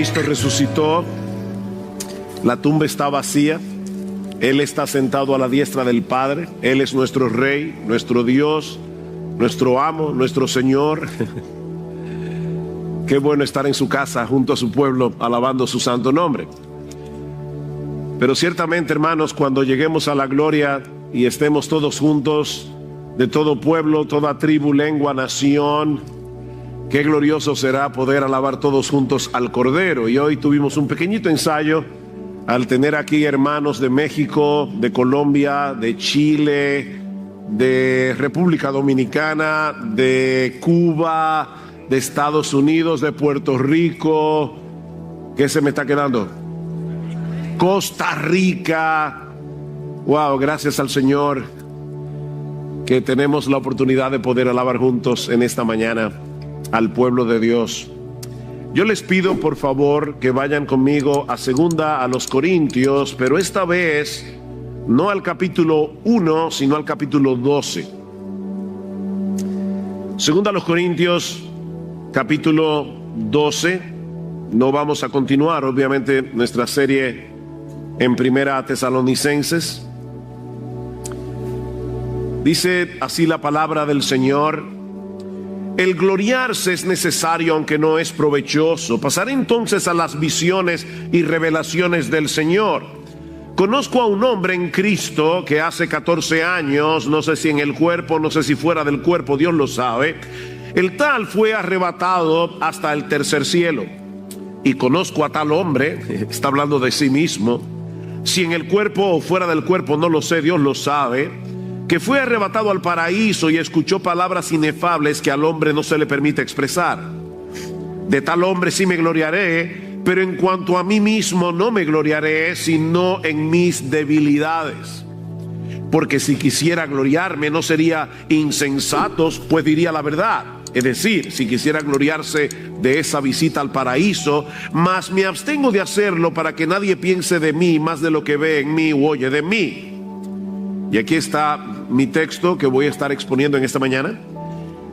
Cristo resucitó, la tumba está vacía, Él está sentado a la diestra del Padre, Él es nuestro Rey, nuestro Dios, nuestro amo, nuestro Señor. Qué bueno estar en su casa junto a su pueblo alabando su santo nombre. Pero ciertamente, hermanos, cuando lleguemos a la gloria y estemos todos juntos, de todo pueblo, toda tribu, lengua, nación, qué glorioso será poder alabar todos juntos al Cordero. Y hoy tuvimos un pequeñito ensayo al tener aquí hermanos de México, de Colombia, de Chile, de República Dominicana, de Cuba, de Estados Unidos, de Puerto Rico. ¿Qué se me está quedando? Costa Rica. Wow, gracias al Señor que tenemos la oportunidad de poder alabar juntos en esta mañana al pueblo de Dios. Yo les pido por favor que vayan conmigo a segunda a los Corintios, pero esta vez no al capítulo 1, sino al capítulo 12. Segunda a los Corintios, capítulo 12. No vamos a continuar, obviamente, nuestra serie en Primera a Tesalonicenses. Dice así la palabra del Señor: el gloriarse es necesario, aunque no es provechoso. Pasaré entonces a las visiones y revelaciones del Señor. Conozco a un hombre en Cristo que hace 14 años, no sé si en el cuerpo, no sé si fuera del cuerpo, Dios lo sabe, el tal fue arrebatado hasta el tercer cielo. Y conozco a tal hombre, está hablando de sí mismo, si en el cuerpo o fuera del cuerpo, no lo sé, Dios lo sabe, que fue arrebatado al paraíso y escuchó palabras inefables que al hombre no se le permite expresar. De tal hombre sí me gloriaré, pero en cuanto a mí mismo no me gloriaré, sino en mis debilidades. Porque si quisiera gloriarme no sería insensatos, pues diría la verdad. Es decir, si quisiera gloriarse de esa visita al paraíso, mas me abstengo de hacerlo para que nadie piense de mí más de lo que ve en mí u oye de mí. Y aquí está mi texto que voy a estar exponiendo en esta mañana.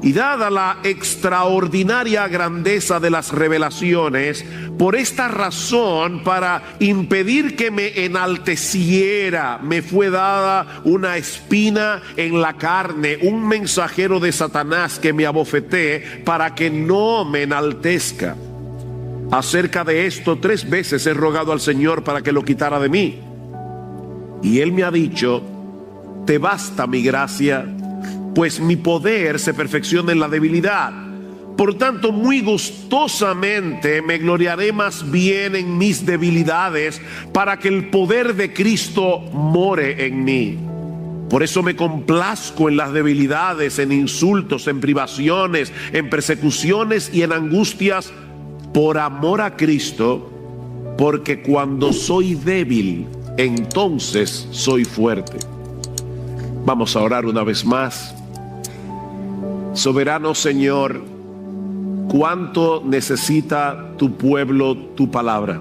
Y dada la extraordinaria grandeza de las revelaciones, por esta razón, para impedir que me enalteciera, me fue dada una espina en la carne, un mensajero de Satanás que me abofetee para que no me enaltezca. Acerca de esto 3 veces he rogado al Señor para que lo quitara de mí. Y Él me ha dicho: te basta mi gracia, pues mi poder se perfecciona en la debilidad. Por tanto, muy gustosamente me gloriaré más bien en mis debilidades, para que el poder de Cristo more en mí. Por eso me complazco en las debilidades, en insultos, en privaciones, en persecuciones y en angustias, por amor a Cristo, porque cuando soy débil, entonces soy fuerte. Vamos a orar una vez más. Soberano Señor, cuánto necesita tu pueblo tu palabra.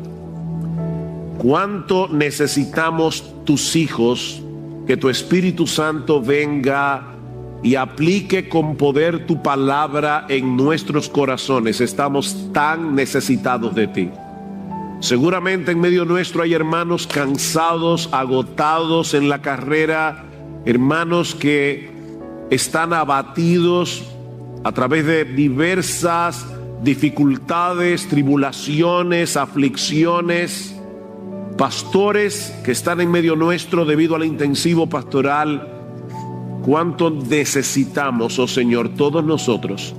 Cuánto necesitamos tus hijos, que tu Espíritu Santo venga y aplique con poder tu palabra en nuestros corazones. Estamos tan necesitados de ti. Seguramente en medio nuestro hay hermanos cansados, agotados en la carrera, hermanos que están abatidos a través de diversas dificultades, tribulaciones, aflicciones. Pastores que están en medio nuestro debido al intensivo pastoral. Cuánto necesitamos, oh Señor, todos nosotros,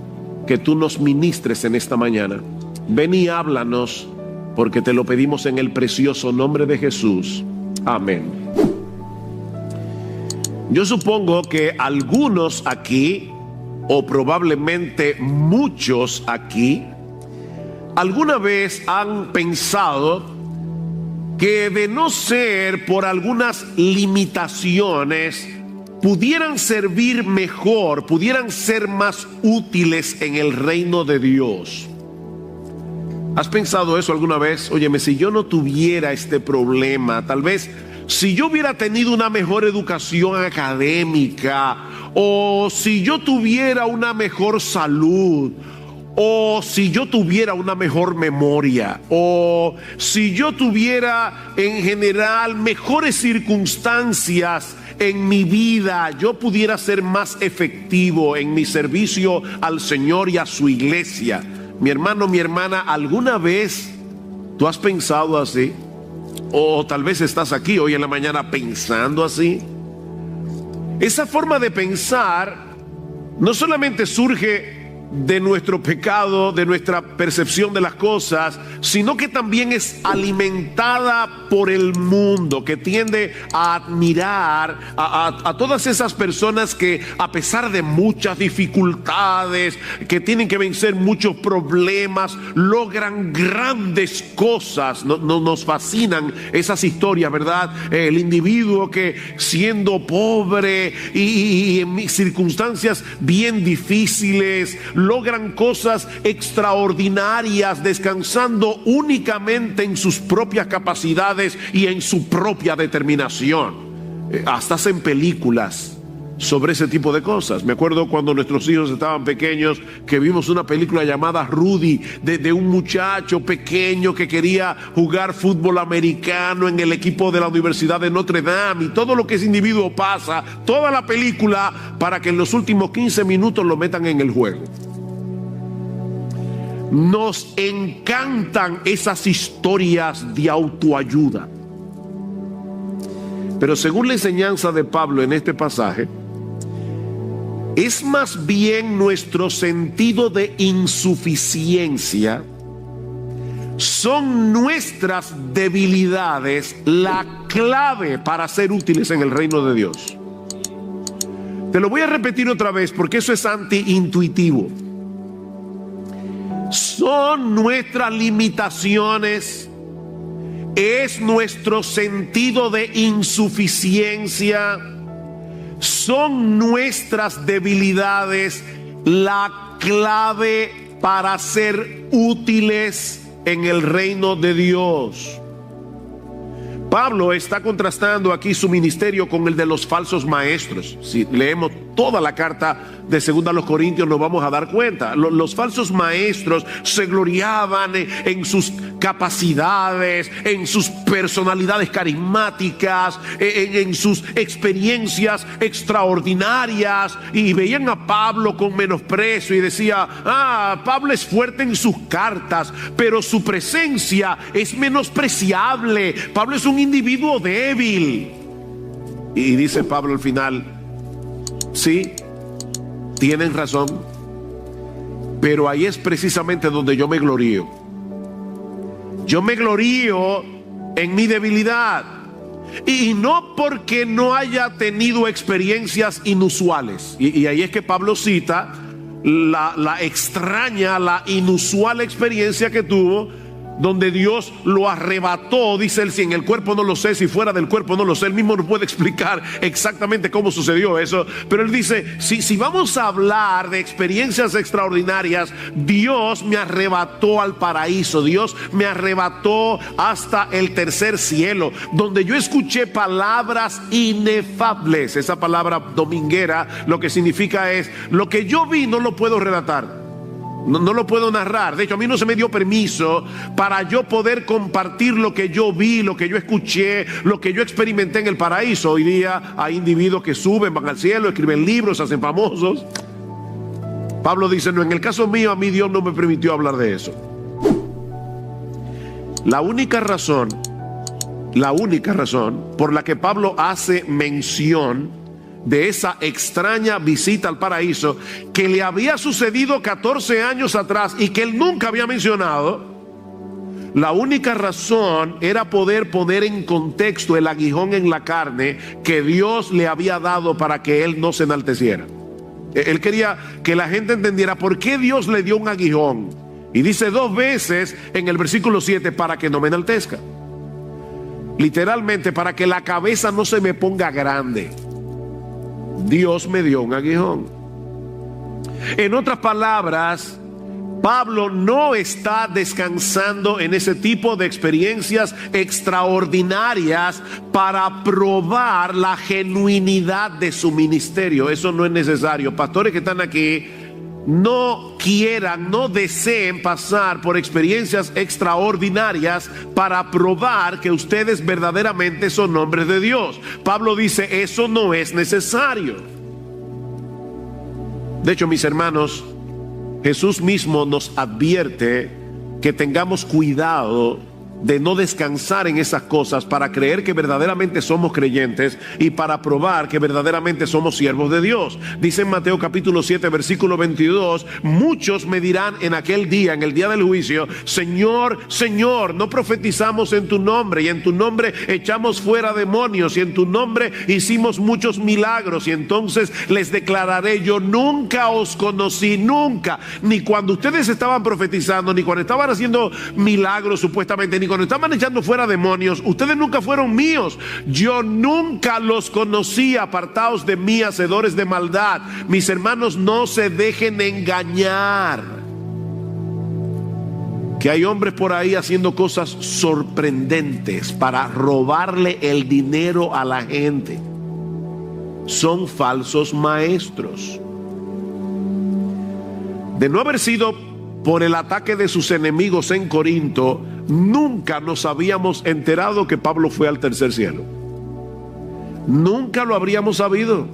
que tú nos ministres en esta mañana. Ven y háblanos, porque te lo pedimos en el precioso nombre de Jesús. Amén. Yo supongo que algunos aquí, o probablemente muchos aquí, alguna vez han pensado que de no ser por algunas limitaciones, pudieran servir mejor, pudieran ser más útiles en el reino de Dios. ¿Has pensado eso alguna vez? Óyeme, si yo no tuviera este problema, tal vez si yo hubiera tenido una mejor educación académica, o si yo tuviera una mejor salud, o si yo tuviera una mejor memoria, o si yo tuviera en general mejores circunstancias en mi vida, yo pudiera ser más efectivo en mi servicio al Señor y a su iglesia. Mi hermano, mi hermana, ¿alguna vez tú has pensado así? O tal vez estás aquí hoy en la mañana pensando así. Esa forma de pensar no solamente surge de nuestro pecado, de nuestra percepción de las cosas, sino que también es alimentada por el mundo, que tiende a admirar a todas esas personas que, a pesar de muchas dificultades, que tienen que vencer muchos problemas, logran grandes cosas. Nos fascinan esas historias, ¿verdad? El individuo que, siendo pobre y en circunstancias bien difíciles, logran cosas extraordinarias, descansando únicamente en sus propias capacidades y en su propia determinación. Hasta hacen películas sobre ese tipo de cosas. Me acuerdo cuando nuestros hijos estaban pequeños, que vimos una película llamada Rudy, de un muchacho pequeño que quería jugar fútbol americano en el equipo de la Universidad de Notre Dame, y todo lo que ese individuo pasa, toda la película, para que en los últimos 15 minutos lo metan en el juego. Nos encantan esas historias de autoayuda. Pero según la enseñanza de Pablo en este pasaje, es más bien nuestro sentido de insuficiencia, son nuestras debilidades la clave para ser útiles en el reino de Dios. Te lo voy a repetir otra vez porque eso es antiintuitivo. Son nuestras limitaciones, es nuestro sentido de insuficiencia, son nuestras debilidades la clave para ser útiles en el reino de Dios. Pablo está contrastando aquí su ministerio con el de los falsos maestros. Si leemos toda la carta de 2 a los Corintios, nos vamos a dar cuenta. Los falsos maestros se gloriaban en sus capacidades, en sus personalidades carismáticas, en sus experiencias extraordinarias, y veían a Pablo con menosprecio y decía: Pablo es fuerte en sus cartas, pero su presencia es menospreciable. Pablo es un individuo débil. Y dice Pablo al final: sí, tienen razón, pero ahí es precisamente donde yo me glorío. Yo me glorío en mi debilidad, y no porque no haya tenido experiencias inusuales. Y ahí es que Pablo cita la extraña, la inusual experiencia que tuvo, donde Dios lo arrebató. Dice él: si en el cuerpo no lo sé, si fuera del cuerpo no lo sé. Él mismo no puede explicar exactamente cómo sucedió eso, pero él dice: si vamos a hablar de experiencias extraordinarias, Dios me arrebató al paraíso, Dios me arrebató hasta el tercer cielo, donde yo escuché palabras inefables. Esa palabra dominguera lo que significa es: lo que yo vi no lo puedo relatar, no lo puedo narrar. De hecho, a mí no se me dio permiso para yo poder compartir lo que yo vi, lo que yo escuché, lo que yo experimenté en el paraíso. Hoy día hay individuos que suben, van al cielo, escriben libros, se hacen famosos. Pablo dice: no, en el caso mío, a mí Dios no me permitió hablar de eso. La única razón por la que Pablo hace mención de esa extraña visita al paraíso, que le había sucedido 14 años atrás y que él nunca había mencionado, la única razón era poder poner en contexto el aguijón en la carne que Dios le había dado para que él no se enalteciera. Él quería que la gente entendiera por qué Dios le dio un aguijón, y dice 2 veces en el versículo 7: para que no me enaltezca. Literalmente, para que la cabeza no se me ponga grande, Dios me dio un aguijón. En otras palabras, Pablo no está descansando en ese tipo de experiencias extraordinarias para probar la genuinidad de su ministerio. Eso no es necesario. Pastores que están aquí, no quieran, no deseen pasar por experiencias extraordinarias para probar que ustedes verdaderamente son hombres de Dios. Pablo dice, eso no es necesario. De hecho, mis hermanos, Jesús mismo nos advierte que tengamos cuidado de no descansar en esas cosas para creer que verdaderamente somos creyentes y para probar que verdaderamente somos siervos de Dios. Dice en Mateo capítulo 7 versículo 22, muchos me dirán en aquel día, en el día del juicio, Señor, Señor, no profetizamos en tu nombre, y en tu nombre echamos fuera demonios, y en tu nombre hicimos muchos milagros. Y entonces les declararé, yo nunca os conocí, nunca, ni cuando ustedes estaban profetizando, ni cuando estaban haciendo milagros supuestamente, ni cuando estaban echando fuera demonios, ustedes nunca fueron míos. Yo nunca los conocí, apartaos de mí, hacedores de maldad. Mis hermanos, no se dejen engañar, que hay hombres por ahí haciendo cosas sorprendentes para robarle el dinero a la gente. Son falsos maestros. De no haber sido por el ataque de sus enemigos en Corinto, nunca nos habíamos enterado que Pablo fue al tercer cielo. Nunca lo habríamos sabido.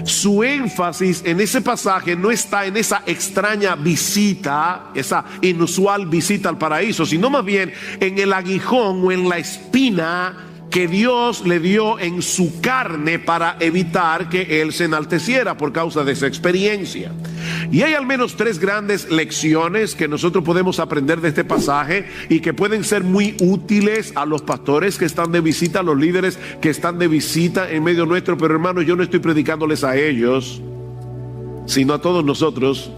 Su énfasis en ese pasaje no está en esa extraña visita, esa inusual visita al paraíso, sino más bien en el aguijón o en la espina que Dios le dio en su carne para evitar que él se enalteciera por causa de esa experiencia. Y hay al menos 3 grandes lecciones que nosotros podemos aprender de este pasaje y que pueden ser muy útiles a los pastores que están de visita, a los líderes que están de visita en medio nuestro. Pero hermanos, yo no estoy predicándoles a ellos, sino a todos nosotros,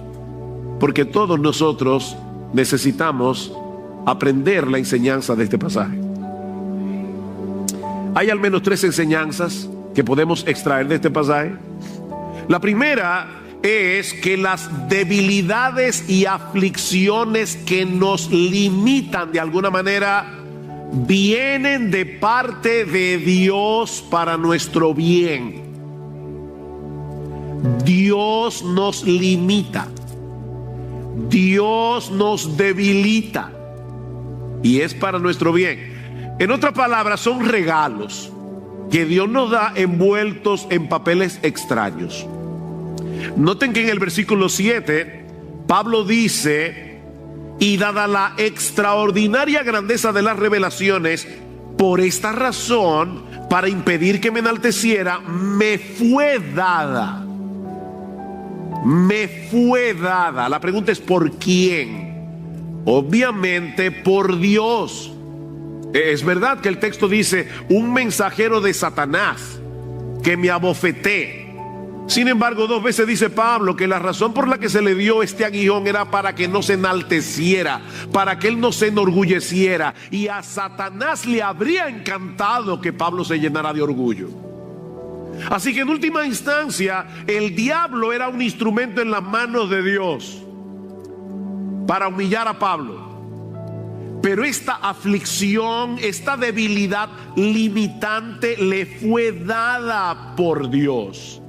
porque todos nosotros necesitamos aprender la enseñanza de este pasaje. Hay al menos 3 enseñanzas que podemos extraer de este pasaje. La primera es que las debilidades y aflicciones que nos limitan de alguna manera vienen de parte de Dios para nuestro bien. Dios nos limita, Dios nos debilita, y es para nuestro bien. En otras palabras, son regalos que Dios nos da envueltos en papeles extraños. Noten que en el versículo 7, Pablo dice, y dada la extraordinaria grandeza de las revelaciones, por esta razón, para impedir que me enalteciera, me fue dada. Me fue dada. La pregunta es, ¿por quién? Obviamente por Dios. Es verdad que el texto dice, un mensajero de Satanás que me abofeté. Sin embargo, 2 veces dice Pablo que la razón por la que se le dio este aguijón era para que no se enalteciera, para que él no se enorgulleciera. Y a Satanás le habría encantado que Pablo se llenara de orgullo. Así que en última instancia, el diablo era un instrumento en las manos de Dios para humillar a Pablo. Pero esta aflicción, esta debilidad limitante le fue dada por Dios.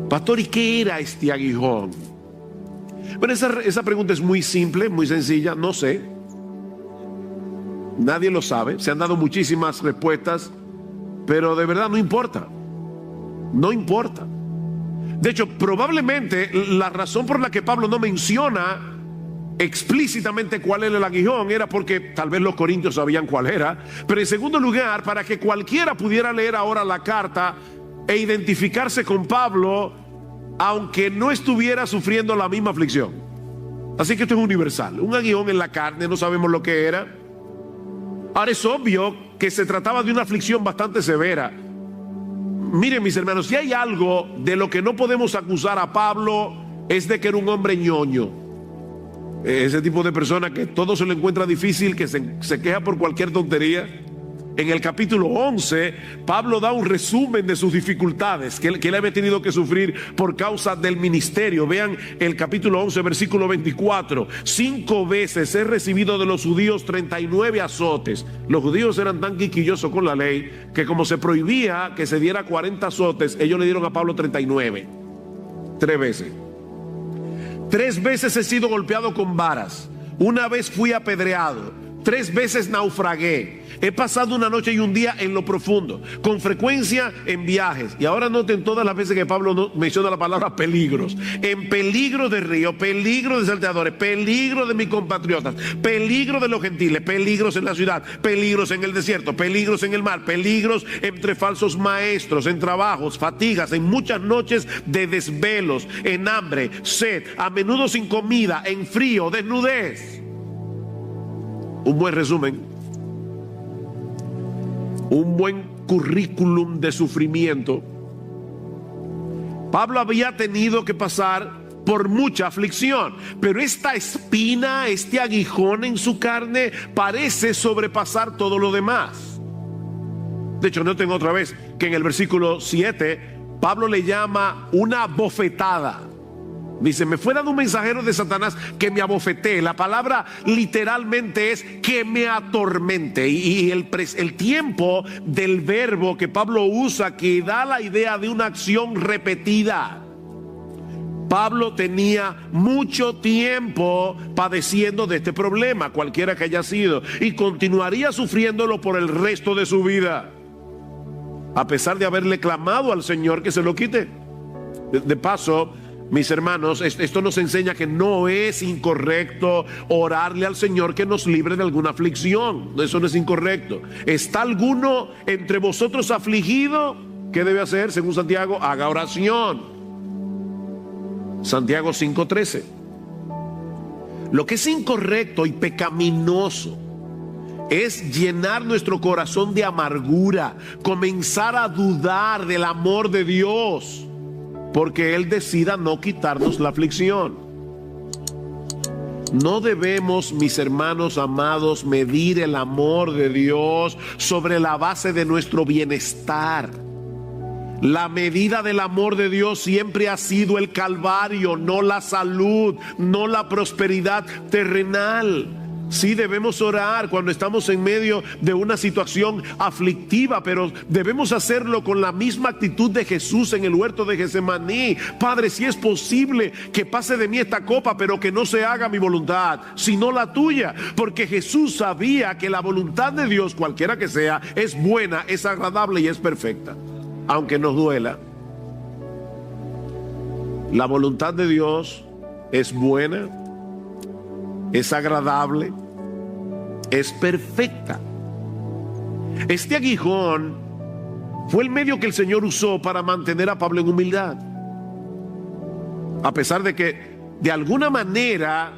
Pastor, ¿y qué era este aguijón? Bueno, esa pregunta es muy simple, muy sencilla, no sé. Nadie lo sabe, se han dado muchísimas respuestas, pero de verdad no importa. No importa. De hecho, probablemente la razón por la que Pablo no menciona explícitamente cuál era el aguijón era porque tal vez los corintios sabían cuál era. Pero en segundo lugar, para que cualquiera pudiera leer ahora la carta e identificarse con Pablo, aunque no estuviera sufriendo la misma aflicción. Así que esto es universal. Un aguijón en la carne, no sabemos lo que era. Ahora es obvio que se trataba de una aflicción bastante severa. Miren, mis hermanos, si hay algo de lo que no podemos acusar a Pablo, es de que era un hombre ñoño. Ese tipo de persona que todo se le encuentra difícil, que se queja por cualquier tontería. En el capítulo 11, Pablo da un resumen de sus dificultades que él había tenido que sufrir por causa del ministerio. Vean el capítulo 11, versículo 24. 5 veces he recibido de los judíos 39 azotes. Los judíos eran tan quisquillosos con la ley que como se prohibía que se diera 40 azotes, ellos le dieron a Pablo 39. 3 veces. 3 veces he sido golpeado con varas. Una vez fui apedreado. 3 veces naufragué. He pasado una noche y un día en lo profundo, con frecuencia en viajes. Y ahora noten todas las veces que Pablo menciona la palabra peligros. En peligro de río, peligro de salteadores, peligro de mis compatriotas, peligro de los gentiles, peligros en la ciudad, peligros en el desierto, peligros en el mar, peligros entre falsos maestros, en trabajos, fatigas, en muchas noches de desvelos, en hambre, sed, a menudo sin comida, en frío, desnudez. Un buen resumen, un buen currículum de sufrimiento. Pablo había tenido que pasar por mucha aflicción, pero esta espina, este aguijón en su carne parece sobrepasar todo lo demás. De hecho, noten otra vez que en el versículo 7 Pablo le llama una bofetada. Dice, me fue dado un mensajero de Satanás que me abofetee. La palabra literalmente es que me atormente. Y el tiempo del verbo que Pablo usa, que da la idea de una acción repetida. Pablo tenía mucho tiempo padeciendo de este problema, cualquiera que haya sido, y continuaría sufriéndolo por el resto de su vida, a pesar de haberle clamado al Señor que se lo quite. De paso, mis hermanos, esto nos enseña que no es incorrecto orarle al Señor que nos libre de alguna aflicción. Eso no es incorrecto. ¿Está alguno entre vosotros afligido? ¿Qué debe hacer? Según Santiago, haga oración. Santiago 5:13. Lo que es incorrecto y pecaminoso es llenar nuestro corazón de amargura, comenzar a dudar del amor de Dios, porque Él decida no quitarnos la aflicción. No debemos, mis hermanos amados, medir el amor de Dios sobre la base de nuestro bienestar. La medida del amor de Dios siempre ha sido el Calvario, no la salud, no la prosperidad terrenal. Sí debemos orar cuando estamos en medio de una situación aflictiva, pero debemos hacerlo con la misma actitud de Jesús en el huerto de Getsemaní. Padre, si es posible que pase de mí esta copa, pero que no se haga mi voluntad, sino la tuya. Porque Jesús sabía que la voluntad de Dios, cualquiera que sea, es buena, es agradable y es perfecta, aunque nos duela. La voluntad de Dios es buena, es agradable, es perfecta. Este aguijón fue el medio que el Señor usó para mantener a Pablo en humildad, a pesar de que de alguna manera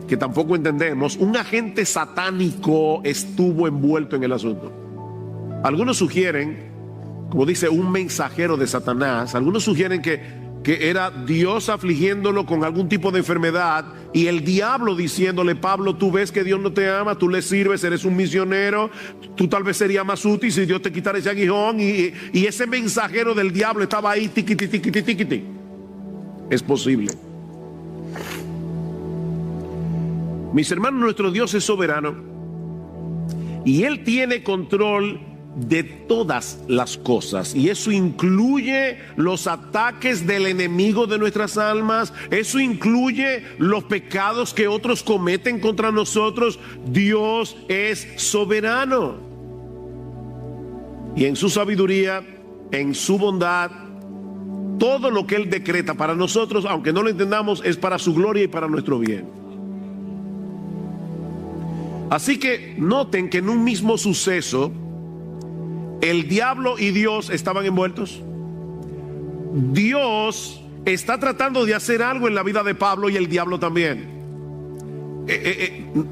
que tampoco entendemos, un agente satánico estuvo envuelto en el asunto. Algunos sugieren, como dice, un mensajero de Satanás. Algunos sugieren que era Dios afligiéndolo con algún tipo de enfermedad y el diablo diciéndole, Pablo, tú ves que Dios no te ama, tú le sirves, eres un misionero, tú tal vez serías más útil si Dios te quitara ese aguijón, y ese mensajero del diablo estaba ahí, tiquiti, tiquiti, tiquiti. Es posible. Mis hermanos, nuestro Dios es soberano y Él tiene control de todas las cosas, y eso incluye los ataques del enemigo de nuestras almas, eso incluye los pecados que otros cometen contra nosotros. Dios es soberano y en su sabiduría, en su bondad, todo lo que Él decreta para nosotros, aunque no lo entendamos, es para su gloria y para nuestro bien. Así que noten que en un mismo suceso el diablo y Dios estaban envueltos. Dios está tratando de hacer algo en la vida de Pablo y el diablo también.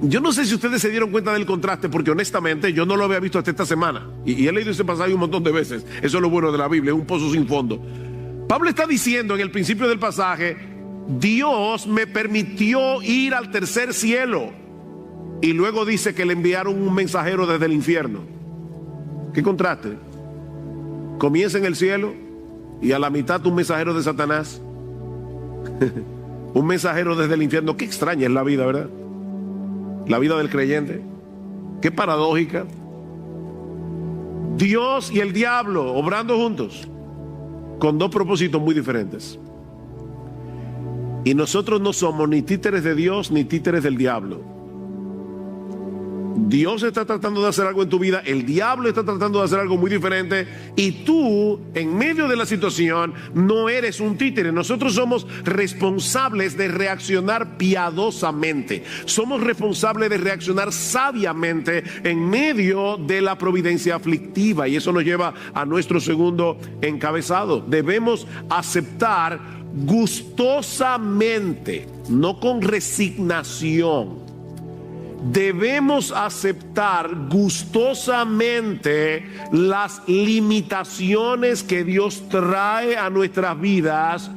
Yo no sé si ustedes se dieron cuenta del contraste, porque honestamente yo no lo había visto hasta esta semana, y he leído ese pasaje un montón de veces. Eso es lo bueno de la Biblia, es un pozo sin fondo. Pablo está diciendo en el principio del pasaje, Dios me permitió ir al tercer cielo, y luego dice que le enviaron un mensajero desde el infierno. ¿Qué contraste? Comienza en el cielo y a la mitad un mensajero de Satanás. Un mensajero desde el infierno. Qué extraña es la vida, ¿verdad? La vida del creyente. Qué paradójica. Dios y el diablo obrando juntos con dos propósitos muy diferentes. Y nosotros no somos ni títeres de Dios ni títeres del diablo. Dios está tratando de hacer algo en tu vida, el diablo está tratando de hacer algo muy diferente, y tú, en medio de la situación, no eres un títere. Nosotros somos responsables de reaccionar piadosamente, somos responsables de reaccionar sabiamente en medio de la providencia aflictiva, y eso nos lleva a nuestro segundo encabezado. Debemos aceptar gustosamente, no con resignación. Debemos aceptar gustosamente las limitaciones que Dios trae a nuestras vidas,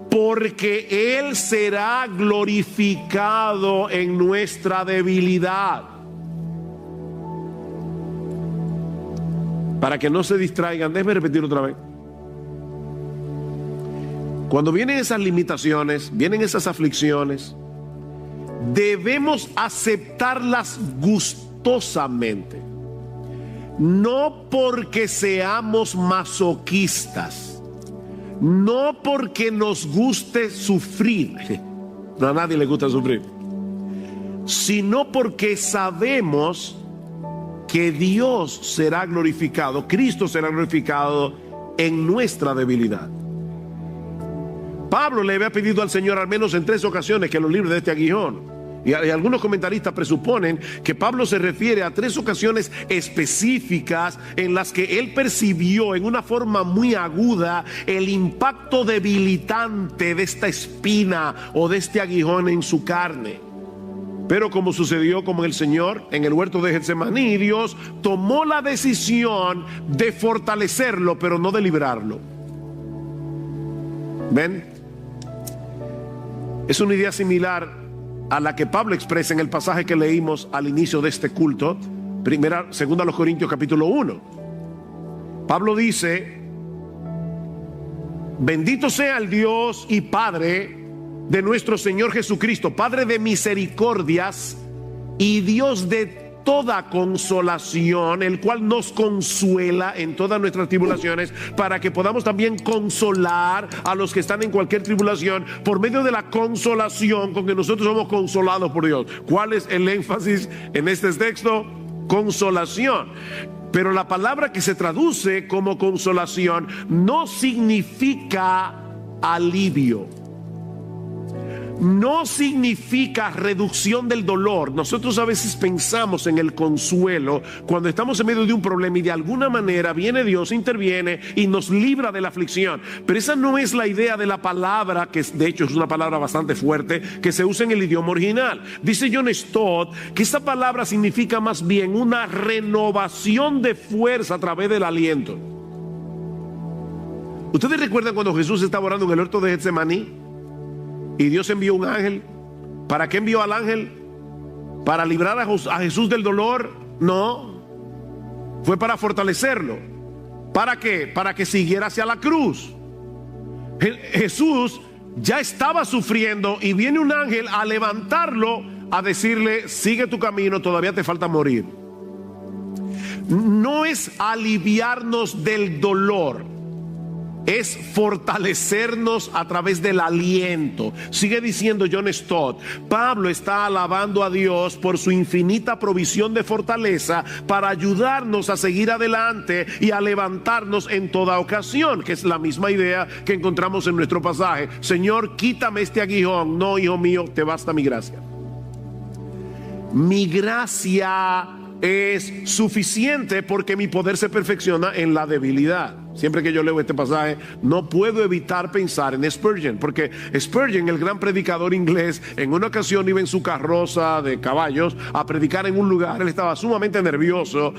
porque Él será glorificado en nuestra debilidad. Para que no se distraigan, déjenme repetir otra vez. Cuando vienen esas limitaciones, vienen esas aflicciones, debemos aceptarlas gustosamente, no porque seamos masoquistas, no porque nos guste sufrir, no, a nadie le gusta sufrir, sino porque sabemos que Dios será glorificado, Cristo será glorificado en nuestra debilidad. Pablo le había pedido al Señor al menos en 3 ocasiones que lo libre de este aguijón. Y algunos comentaristas presuponen que Pablo se refiere a 3 ocasiones específicas en las que él percibió en una forma muy aguda el impacto debilitante de esta espina o de este aguijón en su carne. Pero como sucedió con el Señor en el huerto de Getsemaní, Dios tomó la decisión de fortalecerlo, pero no de librarlo. ¿Ven? Es una idea similar a la que Pablo expresa en el pasaje que leímos al inicio de este culto, segunda a los Corintios capítulo 1. Pablo dice: bendito sea el Dios y Padre de nuestro Señor Jesucristo, Padre de misericordias y Dios de toda consolación, el cual nos consuela en todas nuestras tribulaciones, para que podamos también consolar a los que están en cualquier tribulación por medio de la consolación con que nosotros somos consolados por Dios. ¿Cuál es el énfasis en este texto? Consolación. Pero la palabra que se traduce como consolación no significa alivio, no significa reducción del dolor. Nosotros a veces pensamos en el consuelo cuando estamos en medio de un problema y de alguna manera viene Dios, interviene y nos libra de la aflicción. Pero esa no es la idea de la palabra, que de hecho es una palabra bastante fuerte que se usa en el idioma original. Dice John Stott que esa palabra significa más bien una renovación de fuerza a través del aliento. ¿Ustedes recuerdan cuando Jesús estaba orando en el huerto de Getsemaní? Y Dios envió un ángel. ¿Para qué envió al ángel? ¿Para librar a Jesús del dolor? No. Fue para fortalecerlo. ¿Para qué? Para que siguiera hacia la cruz. Jesús ya estaba sufriendo y viene un ángel a levantarlo, a decirle: sigue tu camino, todavía te falta morir. No es aliviarnos del dolor, es fortalecernos a través del aliento. Sigue diciendo John Stott: Pablo está alabando a Dios por su infinita provisión de fortaleza para ayudarnos a seguir adelante y a levantarnos en toda ocasión, que es la misma idea que encontramos en nuestro pasaje. Señor, quítame este aguijón. No, hijo mío, te basta mi gracia. Mi gracia es suficiente porque mi poder se perfecciona en la debilidad. Siempre que yo leo este pasaje, no puedo evitar pensar en Spurgeon, porque Spurgeon, el gran predicador inglés, en una ocasión iba en su carroza de caballos a predicar en un lugar. Él estaba sumamente nervioso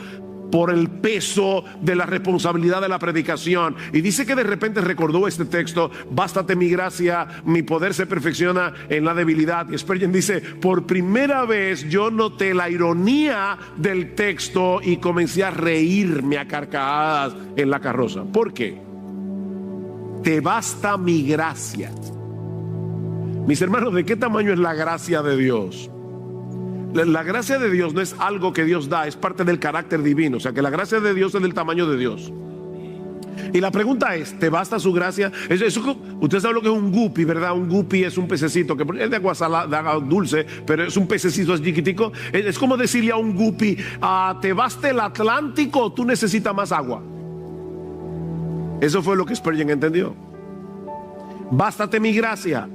por el peso de la responsabilidad de la predicación, y dice que de repente recordó este texto: bástate mi gracia, mi poder se perfecciona en la debilidad. Y Spurgeon dice: por primera vez yo noté la ironía del texto y comencé a reírme a carcajadas en la carroza. ¿Por qué? Te basta mi gracia. Mis hermanos, ¿de qué tamaño es la gracia de Dios? La gracia de Dios no es algo que Dios da, es parte del carácter divino. O sea que la gracia de Dios es del tamaño de Dios. Y la pregunta es, ¿te basta su gracia? Usted sabe lo que es un guppy, ¿verdad? Un guppy es un pececito que es de agua salada, de agua dulce, pero es un pececito chiquitico. Es como decirle a un guppy, ¿te basta el Atlántico o tú necesitas más agua? Eso fue lo que Spurgeon entendió. Bástate mi gracia.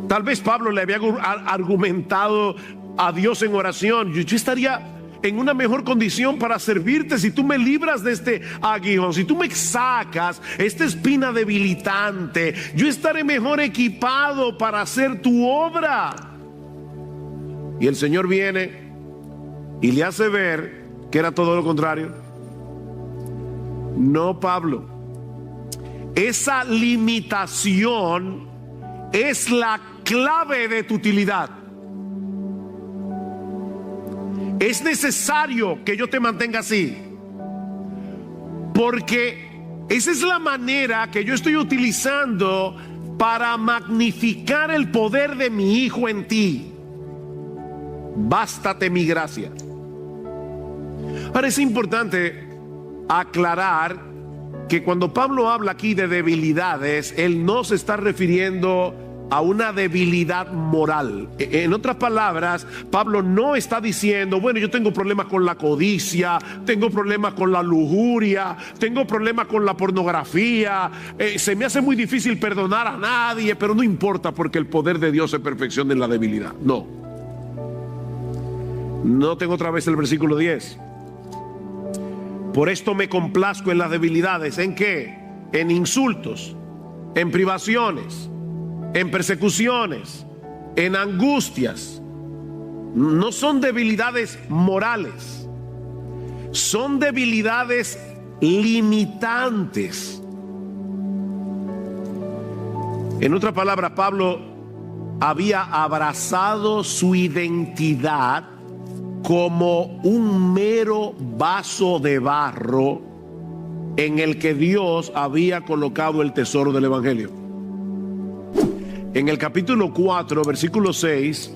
Tal vez Pablo le había argumentado a Dios en oración: yo estaría en una mejor condición para servirte si tú me libras de este aguijón, si tú me sacas esta espina debilitante, yo estaré mejor equipado para hacer tu obra. Y el Señor viene y le hace ver que era todo lo contrario. No, Pablo, esa limitación es la clave de tu utilidad. Es necesario que yo te mantenga así, porque esa es la manera que yo estoy utilizando para magnificar el poder de mi Hijo en ti. Bástate mi gracia. Ahora es importante aclarar que cuando Pablo habla aquí de debilidades, él no se está refiriendo a una debilidad moral. En otras palabras, Pablo no está diciendo: bueno, yo tengo problemas con la codicia, tengo problemas con la lujuria, tengo problemas con la pornografía, se me hace muy difícil perdonar a nadie, pero no importa porque el poder de Dios se perfecciona en la debilidad. No tengo otra vez el versículo 10. Por esto me complazco en las debilidades. ¿En qué? En insultos, en privaciones, en persecuciones, en angustias. No son debilidades morales, son debilidades limitantes. En otras palabras, Pablo había abrazado su identidad como un mero vaso de barro en el que Dios había colocado el tesoro del Evangelio. En el capítulo 4, versículo 6,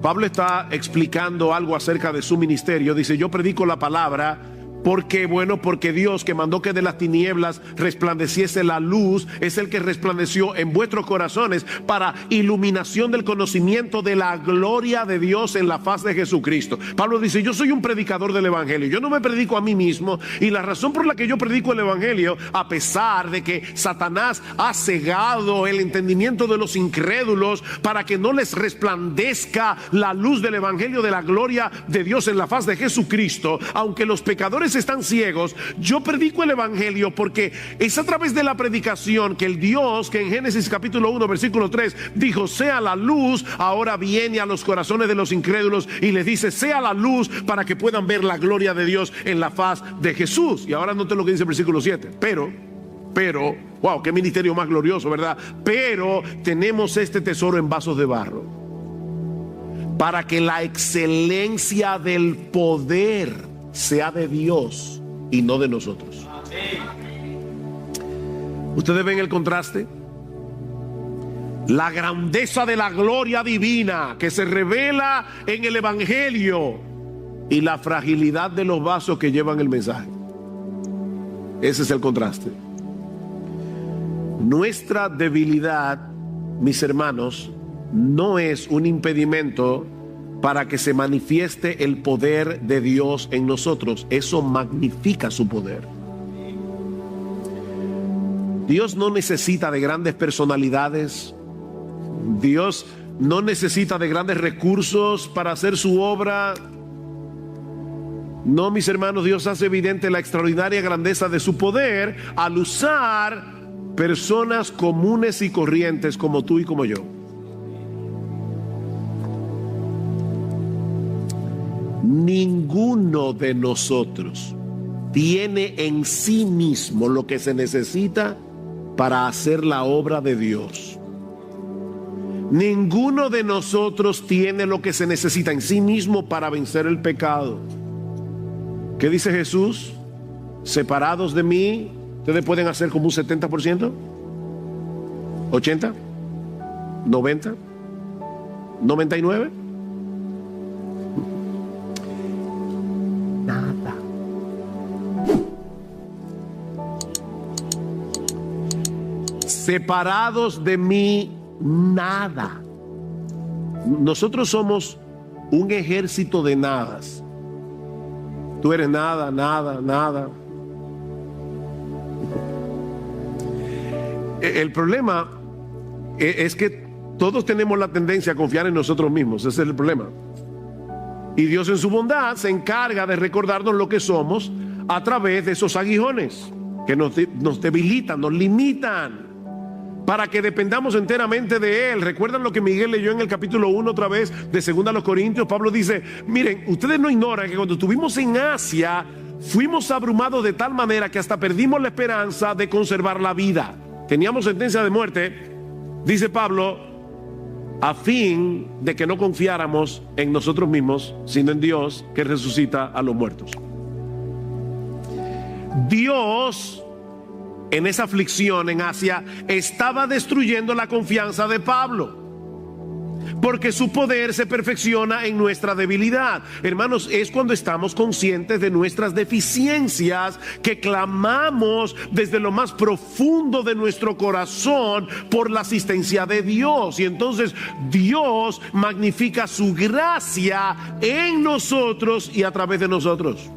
Pablo está explicando algo acerca de su ministerio. Dice: yo predico la palabra porque Dios, que mandó que de las tinieblas resplandeciese la luz, es el que resplandeció en vuestros corazones para iluminación del conocimiento de la gloria de Dios en la faz de Jesucristo. Pablo dice: yo soy un predicador del Evangelio, yo no me predico a mí mismo, y la razón por la que yo predico el Evangelio, a pesar de que Satanás ha cegado el entendimiento de los incrédulos para que no les resplandezca la luz del Evangelio de la gloria de Dios en la faz de Jesucristo, aunque los pecadores están ciegos, yo predico el Evangelio porque es a través de la predicación que el Dios que en Génesis capítulo 1 versículo 3 dijo: sea la luz, ahora viene a los corazones de los incrédulos y les dice: sea la luz, para que puedan ver la gloria de Dios en la faz de Jesús. Y ahora noten lo que dice el versículo 7. Pero, wow, qué ministerio más glorioso, ¿verdad? Pero tenemos este tesoro en vasos de barro, para que la excelencia del poder sea de Dios y no de nosotros. ¿Ustedes ven el contraste? La grandeza de la gloria divina que se revela en el Evangelio y la fragilidad de los vasos que llevan el mensaje. Ese es el contraste. Nuestra debilidad, mis hermanos, no es un impedimento para que se manifieste el poder de Dios en nosotros. Eso magnifica su poder. Dios no necesita de grandes personalidades. Dios no necesita de grandes recursos para hacer su obra. No, mis hermanos, Dios hace evidente la extraordinaria grandeza de su poder al usar personas comunes y corrientes como tú y como yo. Ninguno de nosotros tiene en sí mismo lo que se necesita para hacer la obra de Dios. Ninguno de nosotros tiene lo que se necesita en sí mismo para vencer el pecado. ¿Qué dice Jesús? Separados de mí, ustedes pueden hacer como un 70%, 80%, 90%, 99%. separados de mí, nada. Nosotros somos un ejército de nadas. Tú eres nada, nada, nada. El problema es que todos tenemos la tendencia a confiar en nosotros mismos. Ese es el problema. Y Dios en su bondad se encarga de recordarnos lo que somos a través de esos aguijones que nos debilitan, nos limitan, para que dependamos enteramente de Él. ¿Recuerdan lo que Miguel leyó en el capítulo 1 otra vez de 2 Corintios? Pablo dice, miren, ustedes no ignoran que cuando estuvimos en Asia, fuimos abrumados de tal manera que hasta perdimos la esperanza de conservar la vida. Teníamos sentencia de muerte, dice Pablo, a fin de que no confiáramos en nosotros mismos, sino en Dios que resucita a los muertos. Dios, en esa aflicción en Asia, estaba destruyendo la confianza de Pablo, porque su poder se perfecciona en nuestra debilidad. Hermanos, es cuando estamos conscientes de nuestras deficiencias que clamamos desde lo más profundo de nuestro corazón por la asistencia de Dios. Y entonces Dios magnifica su gracia en nosotros y a través de nosotros.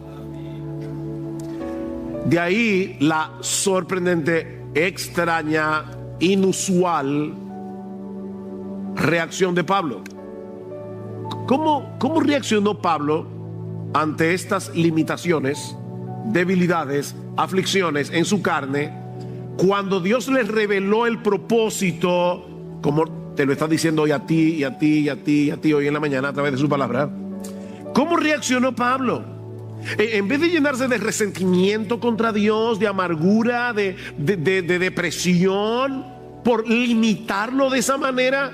De ahí la sorprendente, extraña, inusual reacción de Pablo. ¿Cómo reaccionó Pablo ante estas limitaciones, debilidades, aflicciones en su carne, cuando Dios les reveló el propósito, como te lo está diciendo hoy a ti y a ti y a ti y a ti hoy en la mañana a través de su palabra? ¿Cómo reaccionó Pablo? En vez de llenarse de resentimiento contra Dios, de amargura, de depresión por limitarlo de esa manera,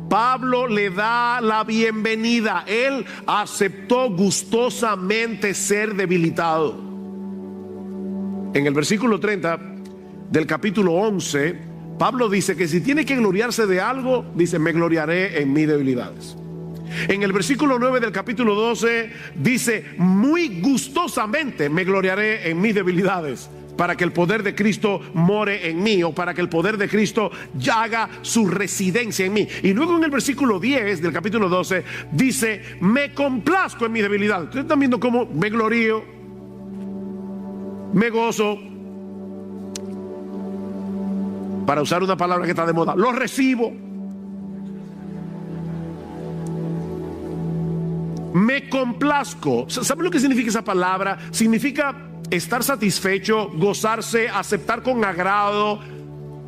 Pablo le da la bienvenida. Él aceptó gustosamente ser debilitado. En el versículo 30 del capítulo 11, Pablo dice que si tiene que gloriarse de algo, dice, me gloriaré en mis debilidades. En el versículo 9 del capítulo 12 dice, muy gustosamente me gloriaré en mis debilidades, para que el poder de Cristo more en mí, o para que el poder de Cristo haga su residencia en mí. Y luego en el versículo 10 del capítulo 12 dice, me complazco en mis debilidades. Ustedes están viendo cómo me glorío, me gozo, para usar una palabra que está de moda, lo recibo. Me complazco. ¿Saben lo que significa esa palabra? Significa estar satisfecho, gozarse, aceptar con agrado,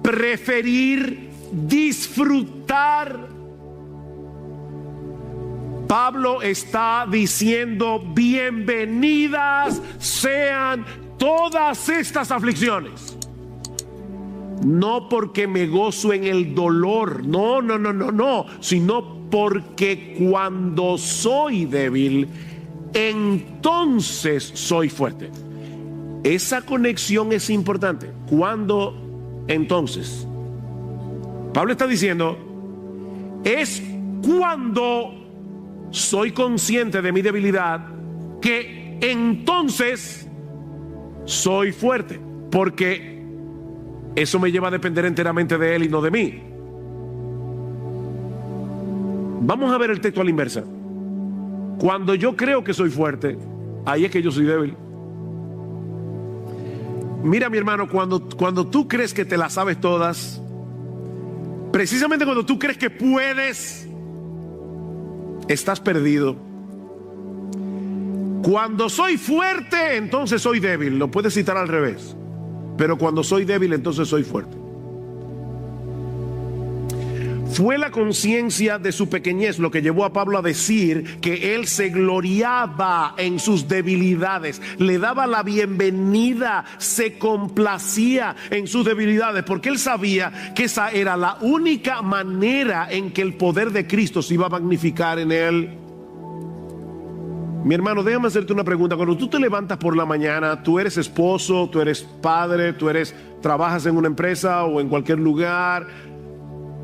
preferir, disfrutar. Pablo está diciendo, bienvenidas sean todas estas aflicciones. No porque me gozo en el dolor, no, sino porque cuando soy débil, entonces soy fuerte. Esa conexión es importante. Cuando entonces, Pablo está diciendo, es cuando soy consciente de mi debilidad que entonces soy fuerte, porque eso me lleva a depender enteramente de Él y no de mí. Vamos a ver el texto a la inversa. Cuando yo creo que soy fuerte, ahí es que yo soy débil. Mira, mi hermano, cuando tú crees que te las sabes todas, precisamente cuando tú crees que puedes, estás perdido. Cuando soy fuerte, entonces soy débil. Lo puedes citar al revés. Pero cuando soy débil, entonces soy fuerte. Fue la conciencia de su pequeñez lo que llevó a Pablo a decir que él se gloriaba en sus debilidades, le daba la bienvenida, se complacía en sus debilidades, porque él sabía que esa era la única manera en que el poder de Cristo se iba a magnificar en él. Mi hermano, déjame hacerte una pregunta. Cuando tú te levantas por la mañana, tú eres esposo, tú eres padre, trabajas en una empresa o en cualquier lugar,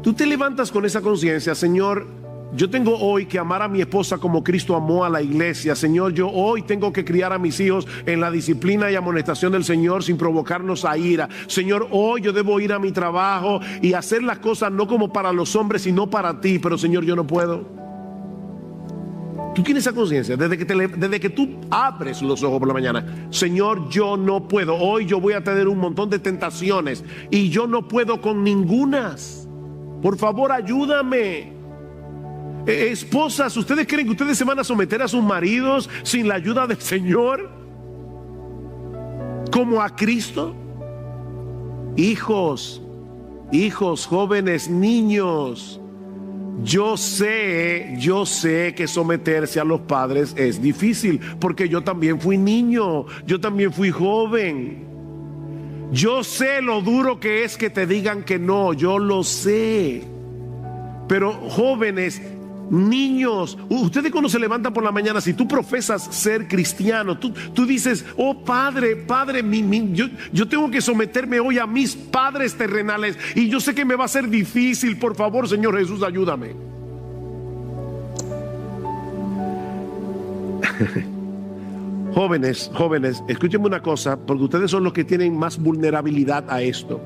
tú te levantas con esa conciencia, Señor, Yo tengo hoy que amar a mi esposa como Cristo amó a la iglesia. Señor, yo hoy tengo que criar a mis hijos en la disciplina y amonestación del Señor sin provocarnos a ira. Señor, hoy yo debo ir a mi trabajo y hacer las cosas no como para los hombres, sino para ti. Pero Señor, yo no puedo. Tú tienes esa conciencia desde que tú abres los ojos por la mañana. Señor, yo no puedo. Hoy yo voy a tener un montón de tentaciones y yo no puedo con ningunas. Por favor, ayúdame. Esposas, ¿ustedes creen que ustedes se van a someter a sus maridos sin la ayuda del Señor? ¿Como a Cristo? Hijos, jóvenes, niños. Yo sé que someterse a los padres es difícil, porque yo también fui niño, yo también fui joven. Yo sé lo duro que es que te digan que no, yo lo sé. Pero jóvenes, niños, ustedes cuando se levantan por la mañana, si tú profesas ser cristiano, tú dices, oh Padre, yo tengo que someterme hoy a mis padres terrenales y yo sé que me va a ser difícil. Por favor, Señor Jesús, ayúdame. Jóvenes, escúchenme una cosa, porque ustedes son los que tienen más vulnerabilidad a esto.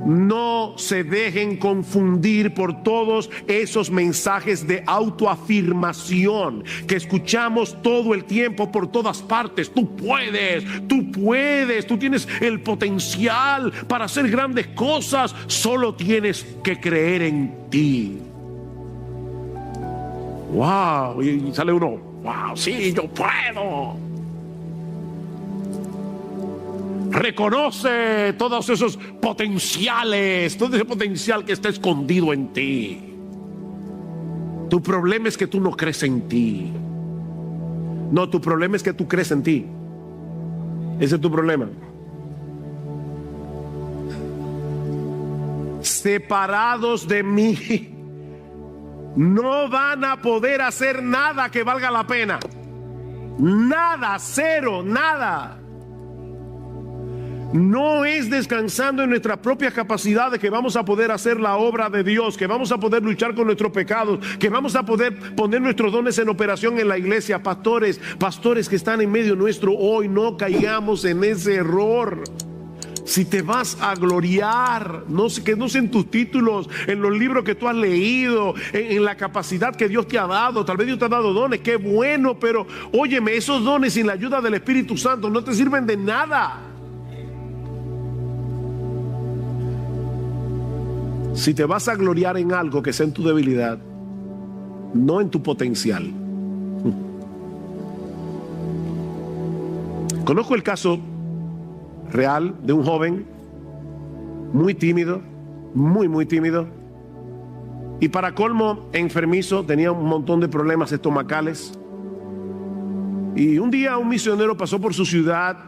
No se dejen confundir por todos esos mensajes de autoafirmación que escuchamos todo el tiempo por todas partes. Tú puedes, tú tienes el potencial para hacer grandes cosas, solo tienes que creer en ti. Wow, y sale uno, wow, sí, yo puedo. Reconoce todos esos potenciales, todo ese potencial que está escondido en ti. Tu problema es que tú no crees en ti. No, tu problema es que tú crees en ti. Ese es tu problema. Separados de mí, no van a poder hacer nada que valga la pena. Nada, cero, nada. No es descansando en nuestras propias capacidades que vamos a poder hacer la obra de Dios, que vamos a poder luchar con nuestros pecados, que vamos a poder poner nuestros dones en operación en la iglesia. Pastores que están en medio nuestro hoy, no caigamos en ese error. Si te vas a gloriar, que no sean tus títulos, en los libros que tú has leído, en la capacidad que Dios te ha dado. Tal vez Dios te ha dado dones, qué bueno, pero óyeme, esos dones sin la ayuda del Espíritu Santo no te sirven de nada. Si te vas a gloriar en algo que sea en tu debilidad, no en tu potencial. Conozco el caso real de un joven muy tímido, muy tímido, y para colmo enfermizo, tenía un montón de problemas estomacales. Y un día un misionero pasó por su ciudad,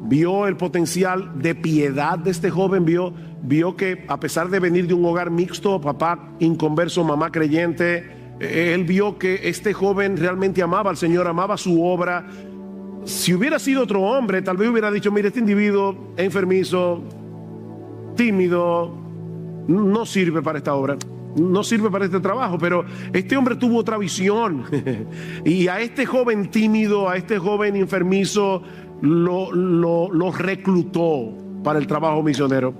vio el potencial de piedad de este joven, vio que a pesar de venir de un hogar mixto, papá inconverso, mamá creyente, él vio que este joven realmente amaba al Señor, amaba su obra. Si hubiera sido otro hombre, tal vez hubiera dicho, mire, este individuo enfermizo, tímido, no sirve para esta obra, no sirve para este trabajo. Pero este hombre tuvo otra visión y a este joven tímido, a este joven enfermizo, lo reclutó para el trabajo misionero.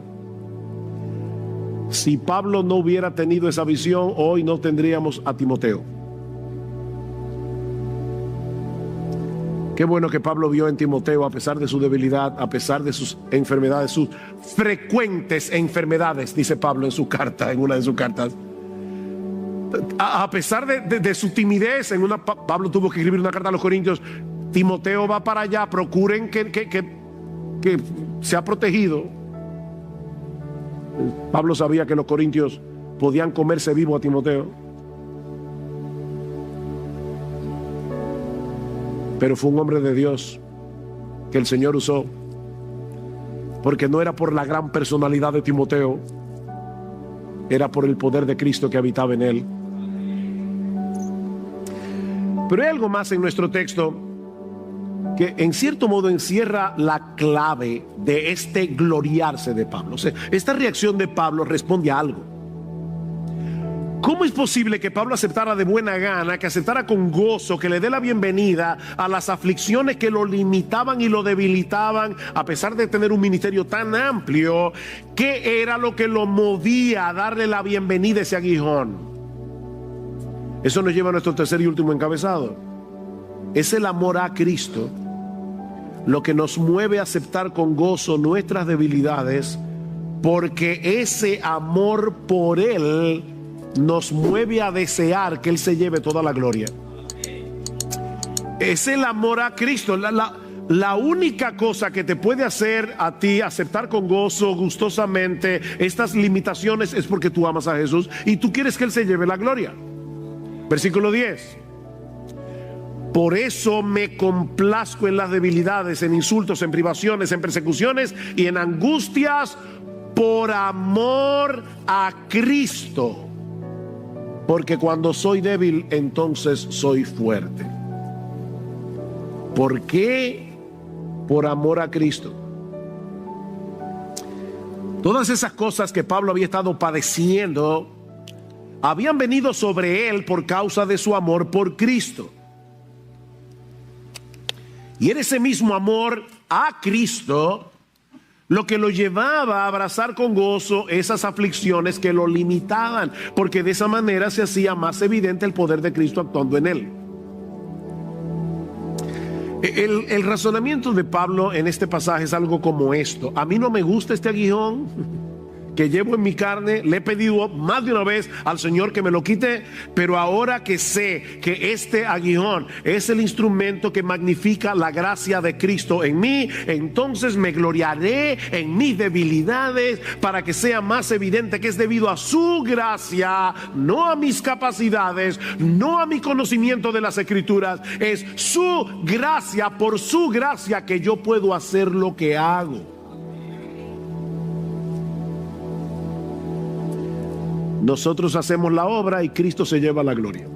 Si Pablo no hubiera tenido esa visión, hoy no tendríamos a Timoteo. Qué bueno que Pablo vio en Timoteo, a pesar de su debilidad, a pesar de sus enfermedades, sus frecuentes enfermedades, dice Pablo en su carta, en una de sus cartas. A pesar de su timidez, Pablo tuvo que escribir una carta a los Corintios. Timoteo va para allá, procuren que sea protegido. Pablo sabía que los corintios podían comerse vivo a Timoteo, pero fue un hombre de Dios que el Señor usó, porque no era por la gran personalidad de Timoteo, era por el poder de Cristo que habitaba en él. Pero hay algo más en nuestro texto que en cierto modo encierra la clave de este gloriarse de Pablo. O sea, esta reacción de Pablo responde a algo. ¿Cómo es posible que Pablo aceptara de buena gana, que aceptara con gozo, que le dé la bienvenida a las aflicciones que lo limitaban y lo debilitaban, a pesar de tener un ministerio tan amplio? ¿Qué era lo que lo movía a darle la bienvenida a ese aguijón? Eso nos lleva a nuestro tercer y último encabezado. Es el amor a Cristo lo que nos mueve a aceptar con gozo nuestras debilidades, porque ese amor por Él nos mueve a desear que Él se lleve toda la gloria. Es el amor a Cristo. La única cosa que te puede hacer a ti aceptar con gozo, gustosamente, estas limitaciones es porque tú amas a Jesús y tú quieres que Él se lleve la gloria. Versículo 10. Por eso me complazco en las debilidades, en insultos, en privaciones, en persecuciones y en angustias por amor a Cristo. Porque cuando soy débil, entonces soy fuerte. ¿Por qué? Por amor a Cristo. Todas esas cosas que Pablo había estado padeciendo habían venido sobre él por causa de su amor por Cristo. Y era ese mismo amor a Cristo lo que lo llevaba a abrazar con gozo esas aflicciones que lo limitaban, porque de esa manera se hacía más evidente el poder de Cristo actuando en él. El razonamiento de Pablo en este pasaje es algo como esto: a mí no me gusta este aguijón que llevo en mi carne, le he pedido más de una vez al Señor que me lo quite, pero ahora que sé que este aguijón es el instrumento que magnifica la gracia de Cristo en mí, entonces me gloriaré en mis debilidades para que sea más evidente que es debido a su gracia, no a mis capacidades, no a mi conocimiento de las Escrituras. Es su gracia, por su gracia, que yo puedo hacer lo que hago. Nosotros hacemos la obra y Cristo se lleva la gloria.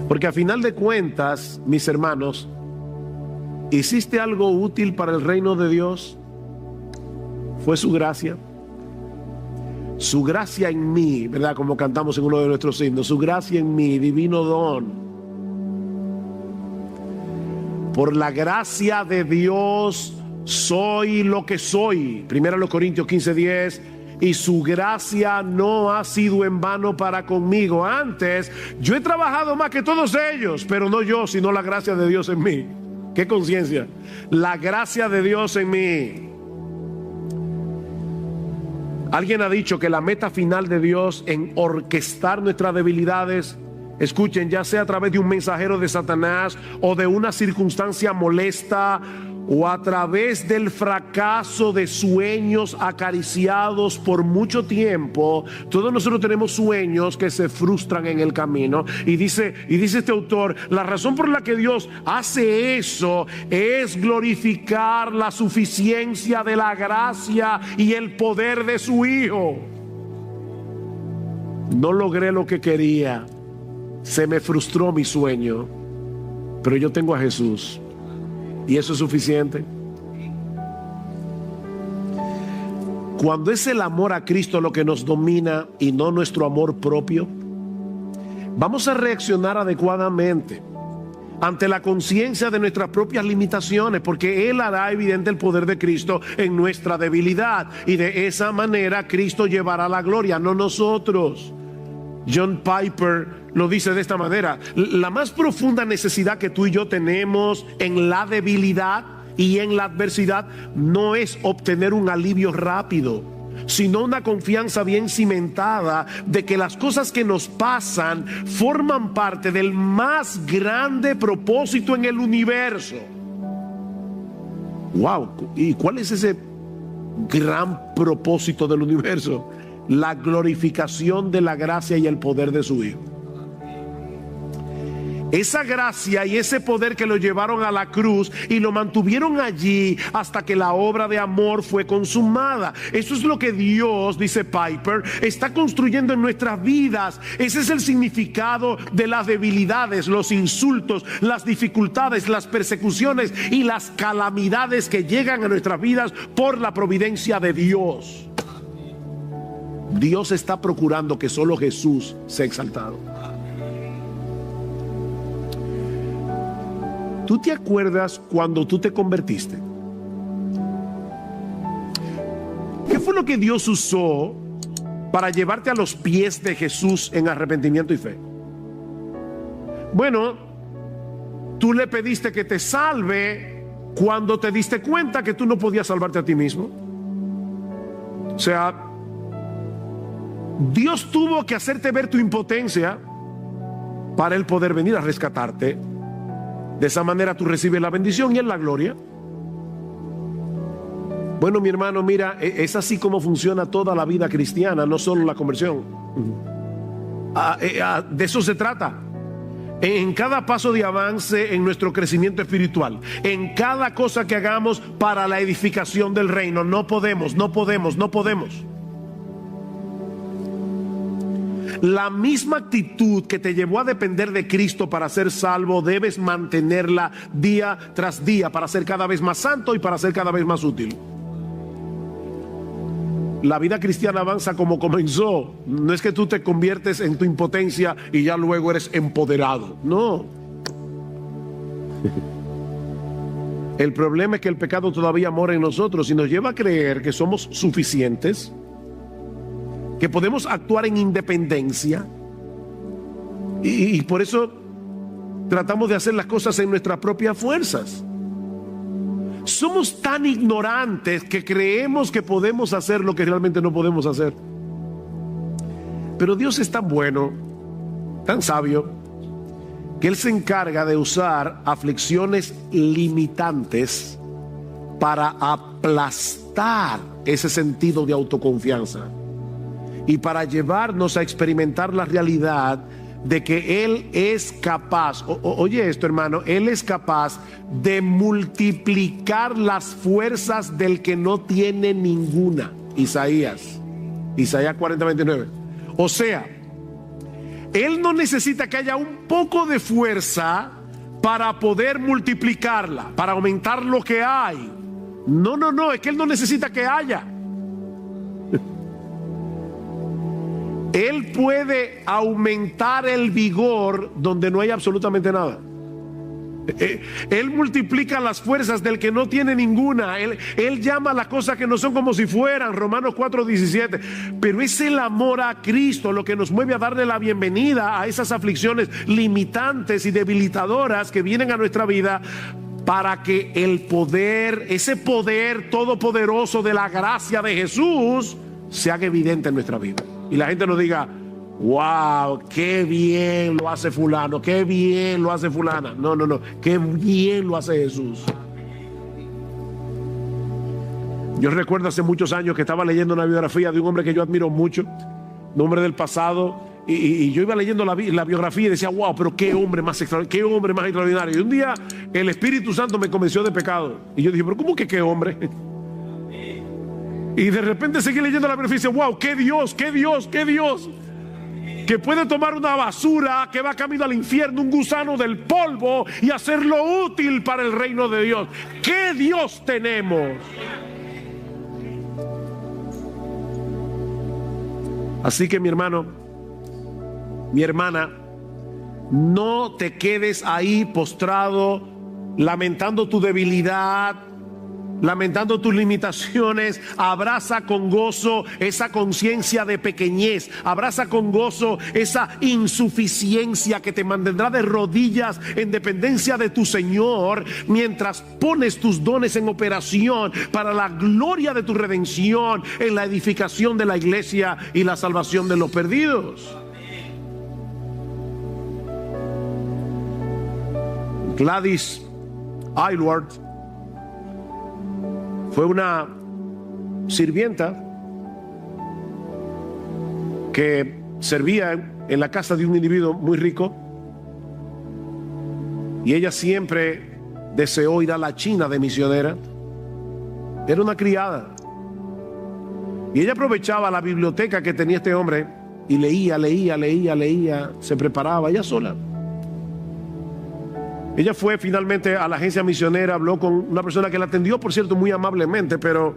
Porque a final de cuentas, mis hermanos, ¿hiciste algo útil para el reino de Dios? Fue su gracia. Su gracia en mí, ¿verdad? Como cantamos en uno de nuestros himnos, su gracia en mí, divino don. Por la gracia de Dios soy lo que soy. 1 Corintios 15:10. Y su gracia no ha sido en vano para conmigo. Antes, yo he trabajado más que todos ellos, pero no yo, sino la gracia de Dios en mí. ¿Qué conciencia? La gracia de Dios en mí. Alguien ha dicho que la meta final de Dios en orquestar nuestras debilidades, escuchen, ya sea a través de un mensajero de Satanás o de una circunstancia molesta, o a través del fracaso de sueños acariciados por mucho tiempo. Todos nosotros tenemos sueños que se frustran en el camino. Y dice este autor, la razón por la que Dios hace eso es glorificar la suficiencia de la gracia y el poder de su Hijo. No logré lo que quería, se me frustró mi sueño, pero yo tengo a Jesús. Y eso es suficiente. Cuando es el amor a Cristo lo que nos domina y no nuestro amor propio, vamos a reaccionar adecuadamente ante la conciencia de nuestras propias limitaciones, porque Él hará evidente el poder de Cristo en nuestra debilidad, y de esa manera Cristo llevará la gloria, no nosotros. John Piper lo dice de esta manera: la más profunda necesidad que tú y yo tenemos en la debilidad y en la adversidad no es obtener un alivio rápido, sino una confianza bien cimentada de que las cosas que nos pasan forman parte del más grande propósito en el universo. Wow, ¿y cuál es ese gran propósito del universo? La glorificación de la gracia y el poder de su Hijo. Esa gracia y ese poder que lo llevaron a la cruz y lo mantuvieron allí hasta que la obra de amor fue consumada. Eso es lo que Dios, dice Piper, está construyendo en nuestras vidas. Ese es el significado de las debilidades, los insultos, las dificultades, las persecuciones y las calamidades que llegan a nuestras vidas por la providencia de Dios. Dios está procurando que solo Jesús sea exaltado. ¿Tú te acuerdas cuando tú te convertiste? ¿Qué fue lo que Dios usó para llevarte a los pies de Jesús en arrepentimiento y fe? Bueno, tú le pediste que te salve cuando te diste cuenta que tú no podías salvarte a ti mismo. O sea, Dios tuvo que hacerte ver tu impotencia para Él poder venir a rescatarte. De esa manera tú recibes la bendición y Él la gloria. Bueno, mi hermano, mira, es así como funciona toda la vida cristiana, no solo la conversión. De eso se trata. En cada paso de avance en nuestro crecimiento espiritual, en cada cosa que hagamos para la edificación del reino, no podemos. La misma actitud que te llevó a depender de Cristo para ser salvo, debes mantenerla día tras día para ser cada vez más santo y para ser cada vez más útil. La vida cristiana avanza como comenzó. No es que tú te conviertes en tu impotencia y ya luego eres empoderado. No. El problema es que el pecado todavía mora en nosotros y nos lleva a creer que somos suficientes, que podemos actuar en independencia, y por eso tratamos de hacer las cosas en nuestras propias fuerzas. Somos tan ignorantes que creemos que podemos hacer lo que realmente no podemos hacer. Pero Dios es tan bueno, tan sabio, que Él se encarga de usar aflicciones limitantes para aplastar ese sentido de autoconfianza y para llevarnos a experimentar la realidad de que Él es capaz, oye esto, hermano, Él es capaz de multiplicar las fuerzas del que no tiene ninguna. Isaías 40:29. O sea, Él no necesita que haya un poco de fuerza para poder multiplicarla, para aumentar lo que hay. No, es que Él no necesita que haya. Él puede aumentar el vigor donde no hay absolutamente nada. Él multiplica las fuerzas del que no tiene ninguna. Él llama a las cosas que no son como si fueran. Romanos 4:17. Pero es el amor a Cristo lo que nos mueve a darle la bienvenida a esas aflicciones limitantes y debilitadoras que vienen a nuestra vida, para que el poder, ese poder todopoderoso de la gracia de Jesús, se haga evidente en nuestra vida. Y la gente nos diga: wow, qué bien lo hace fulano, qué bien lo hace fulana. No, qué bien lo hace Jesús. Yo recuerdo hace muchos años que estaba leyendo una biografía de un hombre que yo admiro mucho, un hombre del pasado, y yo iba leyendo la biografía y decía: wow, pero qué hombre más extraordinario. Y un día el Espíritu Santo me convenció de pecado. Y yo dije: pero ¿cómo que qué hombre? Y de repente seguí leyendo la biografía y dice: wow, qué Dios, que puede tomar una basura que va camino al infierno, un gusano del polvo, y hacerlo útil para el reino de Dios. ¡Qué Dios tenemos! Así que, mi hermano, mi hermana, no te quedes ahí postrado, lamentando tu debilidad, lamentando tus limitaciones. Abraza con gozo esa conciencia de pequeñez. Abraza con gozo esa insuficiencia que te mantendrá de rodillas en dependencia de tu Señor, mientras pones tus dones en operación para la gloria de tu redención, en la edificación de la iglesia y la salvación de los perdidos. Gladys Aylward fue una sirvienta que servía en la casa de un individuo muy rico, y ella siempre deseó ir a la China de misionera. Era una criada, y ella aprovechaba la biblioteca que tenía este hombre y leía, se preparaba ella sola. Ella fue finalmente a la agencia misionera, habló con una persona que la atendió, por cierto, muy amablemente, pero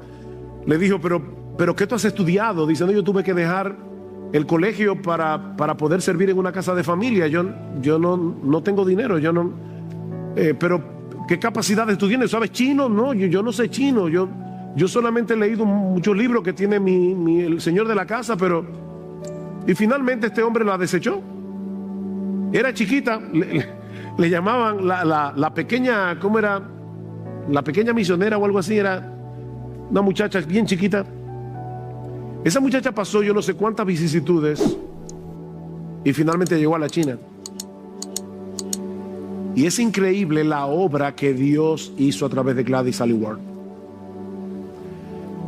le dijo: pero pero ¿qué tú has estudiado? Dice, no, yo tuve que dejar el colegio para poder servir en una casa de familia. Yo no tengo dinero, pero ¿qué capacidades tú tienes? ¿Sabes chino? No, yo no sé chino. Yo solamente he leído muchos libros que tiene el señor de la casa, pero... Y finalmente este hombre la desechó. Era chiquita, le llamaban la pequeña, ¿cómo era? La pequeña misionera o algo así. Era una muchacha bien chiquita. Esa muchacha pasó yo no sé cuántas vicisitudes y finalmente llegó a la China. Y es increíble la obra que Dios hizo a través de Gladys Aylward.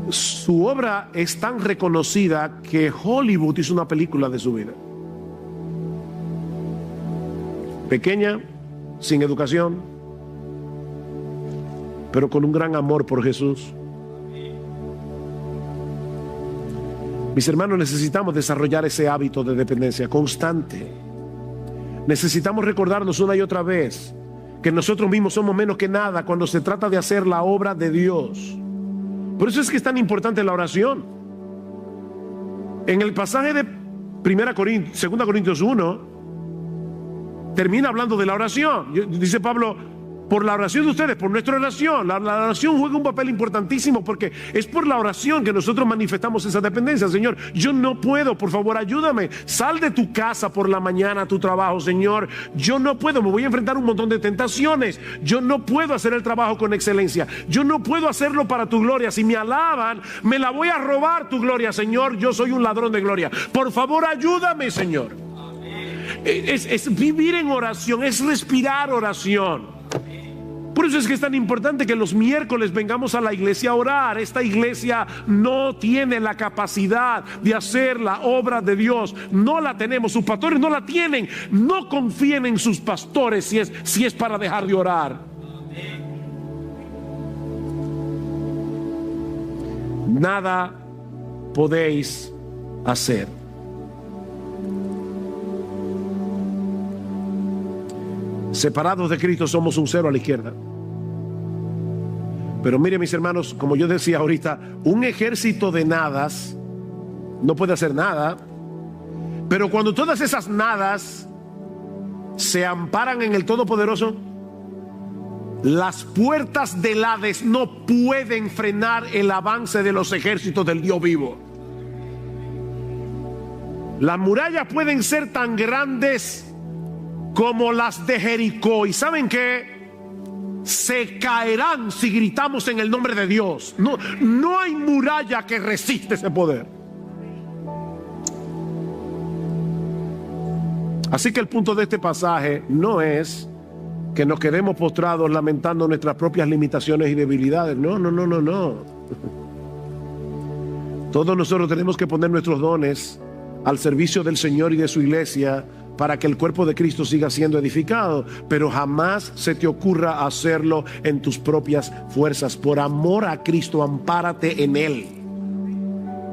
Su obra es tan reconocida que Hollywood hizo una película de su vida. Pequeña, sin educación, pero con un gran amor por Jesús. Mis hermanos, necesitamos desarrollar ese hábito de dependencia constante. Necesitamos recordarnos una y otra vez que nosotros mismos somos menos que nada cuando se trata de hacer la obra de Dios. Por eso es que es tan importante la oración. En el pasaje de 2 Corintios 1 termina hablando de la oración. Dice Pablo, por la oración de ustedes, por nuestra oración. La oración juega un papel importantísimo, porque es por la oración que nosotros manifestamos esa dependencia. Señor, yo no puedo, por favor ayúdame. Sal de tu casa por la mañana a tu trabajo. Señor, yo no puedo, me voy a enfrentar a un montón de tentaciones. Yo no puedo hacer el trabajo con excelencia. Yo no puedo hacerlo para tu gloria. Si me alaban, me la voy a robar tu gloria. Señor, yo soy un ladrón de gloria. Por favor ayúdame, Señor. Es vivir en oración, es respirar oración. Por eso es que es tan importante que los miércoles vengamos a la iglesia a orar. Esta iglesia no tiene la capacidad de hacer la obra de Dios. No la tenemos, sus pastores no la tienen. No confíen en sus pastores si es para dejar de orar. Nada podéis hacer. Separados de Cristo somos un cero a la izquierda. Pero mire, mis hermanos, como yo decía ahorita, un ejército de nadas no puede hacer nada. Pero cuando todas esas nadas se amparan en el Todopoderoso, las puertas del Hades no pueden frenar el avance de los ejércitos del Dios vivo. Las murallas pueden ser tan grandes como las de Jericó. ¿Y saben qué? Se caerán si gritamos en el nombre de Dios. No hay muralla que resiste ese poder. Así que el punto de este pasaje no es que nos quedemos postrados lamentando nuestras propias limitaciones y debilidades. No. Todos nosotros tenemos que poner nuestros dones al servicio del Señor y de su iglesia, para que el cuerpo de Cristo siga siendo edificado. Pero jamás se te ocurra hacerlo en tus propias fuerzas. Por amor a Cristo, ampárate en Él,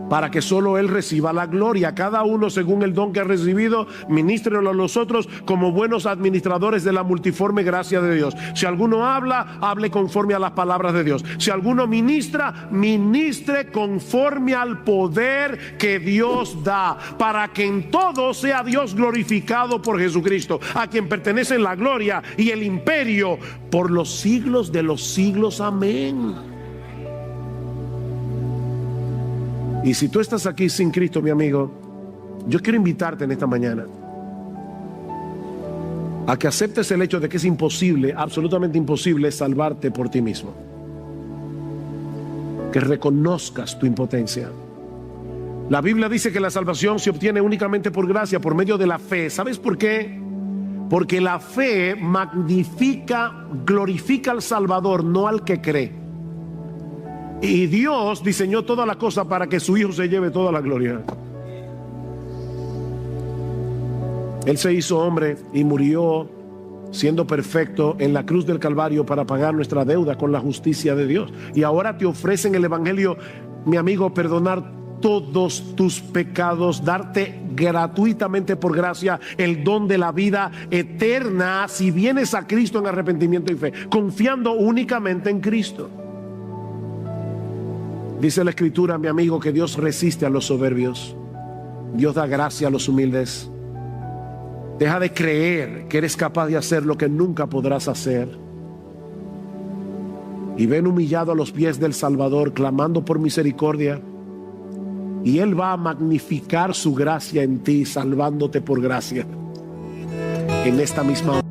para que solo Él reciba la gloria. Cada uno según el don que ha recibido, ministrelo a los otros como buenos administradores de la multiforme gracia de Dios. Si alguno habla, hable conforme a las palabras de Dios. Si alguno ministra, ministre conforme al poder que Dios da, para que en todo sea Dios glorificado por Jesucristo, a quien pertenecen la gloria y el imperio por los siglos de los siglos. Amén. Y si tú estás aquí sin Cristo, mi amigo, yo quiero invitarte en esta mañana a que aceptes el hecho de que es imposible, absolutamente imposible, salvarte por ti mismo. Que reconozcas tu impotencia. La Biblia dice que la salvación se obtiene únicamente por gracia, por medio de la fe. ¿Sabes por qué? Porque la fe magnifica, glorifica al Salvador, no al que cree. Y Dios diseñó toda la cosa para que su Hijo se lleve toda la gloria. Él se hizo hombre y murió siendo perfecto en la cruz del Calvario para pagar nuestra deuda con la justicia de Dios. Y ahora te ofrecen el Evangelio, mi amigo, perdonar todos tus pecados, darte gratuitamente por gracia el don de la vida eterna si vienes a Cristo en arrepentimiento y fe, confiando únicamente en Cristo. Dice la Escritura, mi amigo, que Dios resiste a los soberbios. Dios da gracia a los humildes. Deja de creer que eres capaz de hacer lo que nunca podrás hacer. Y ven humillado a los pies del Salvador, clamando por misericordia. Y Él va a magnificar su gracia en ti, salvándote por gracia. En esta misma hora.